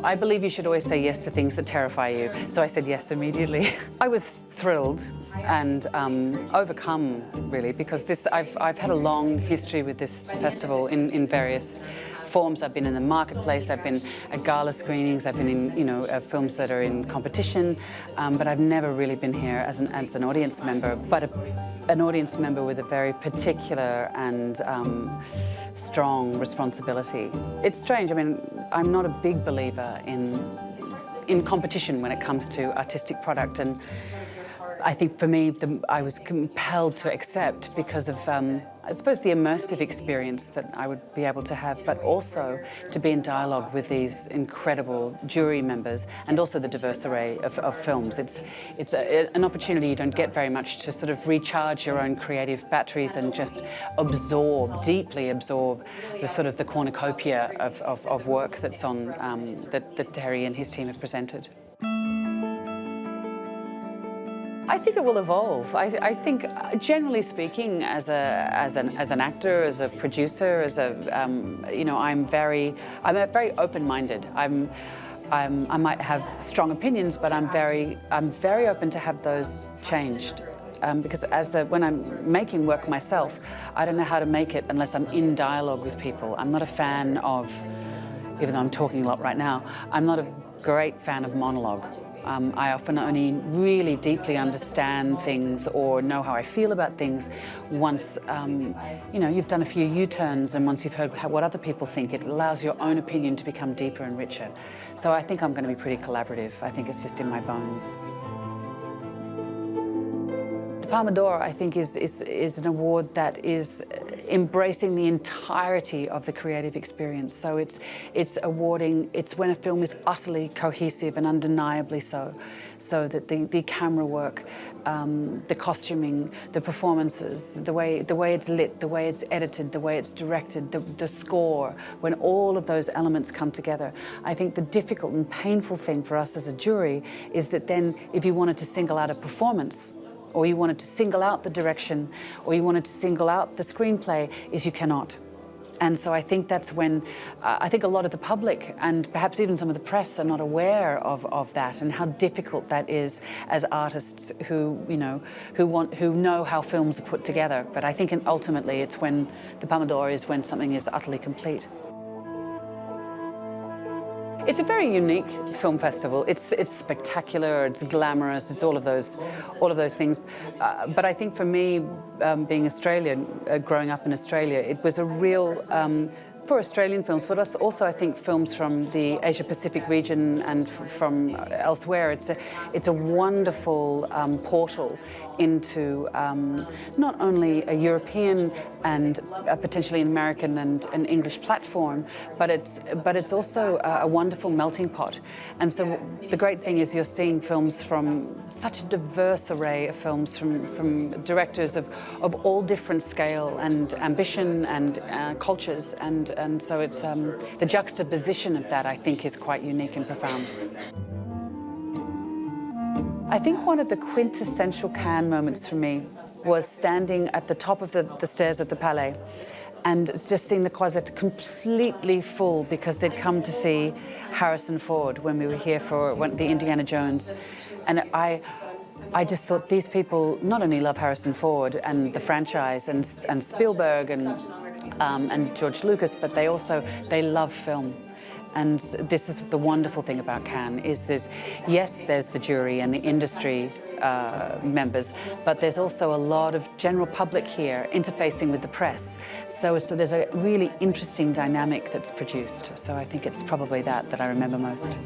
I believe you should always say yes to things that terrify you, so I said yes immediately. I was thrilled and overcome, really, because I've had a long history with this festival in various forms. I've been in the marketplace, I've been at gala screenings, I've been in films that are in competition, but I've never really been here as an audience member, but an audience member with a very particular and strong responsibility. It's strange. I mean, I'm not a big believer in competition when it comes to artistic product, and I think for me, I was compelled to accept because of, I suppose, the immersive experience that I would be able to have, but also to be in dialogue with these incredible jury members and also the diverse array of films. It's an opportunity you don't get very much to sort of recharge your own creative batteries and just deeply absorb the sort of the cornucopia of work that's on, that Terry and his team have presented. I think it will evolve. I think, generally speaking, as an actor, as a producer, I'm very open-minded. I might have strong opinions, but I'm very open to have those changed. Because when I'm making work myself, I don't know how to make it unless I'm in dialogue with people. I'm not a fan of, even though I'm talking a lot right now, I'm not a great fan of monologue. I often only really deeply understand things or know how I feel about things once, you've done a few U-turns, and once you've heard what other people think, it allows your own opinion to become deeper and richer. So I think I'm going to be pretty collaborative. I think it's just in my bones. The Palme d'Or, I think, is an award that is embracing the entirety of the creative experience. So it's when a film is utterly cohesive and undeniably so that the camera work, the costuming, the performances, the way it's lit, the way it's edited, the way it's directed, the score, when all of those elements come together. I think the difficult and painful thing for us as a jury is that then if you wanted to single out a performance, or you wanted to single out the direction, or you wanted to single out the screenplay, is you cannot. And so I think that's when, I think a lot of the public and perhaps even some of the press are not aware of that and how difficult that is as artists who know how films are put together. But I think ultimately it's when the Palme d'Or is when something is utterly complete. It's a very unique film festival. It's spectacular, it's glamorous, it's all of those things. But I think for me, being Australian, growing up in Australia, it was a real, for Australian films, but also I think films from the Asia-Pacific region and from elsewhere. It's a wonderful portal into not only a European and potentially an American and an English platform, but it's also a wonderful melting pot. And so the great thing is you're seeing films from such a diverse array of films from directors of all different scale and ambition and cultures, and so it's the juxtaposition of that, I think, is quite unique and profound. I think one of the quintessential Cannes moments for me was standing at the top of the stairs of the Palais and just seeing the Croisette completely full because they'd come to see Harrison Ford when we were here for the Indiana Jones. And I just thought these people not only love Harrison Ford and the franchise and Spielberg and George Lucas, but they love film. And this is the wonderful thing about Cannes, is there's the jury and the industry members, but there's also a lot of general public here interfacing with the press. So there's a really interesting dynamic that's produced. So I think it's probably that I remember most.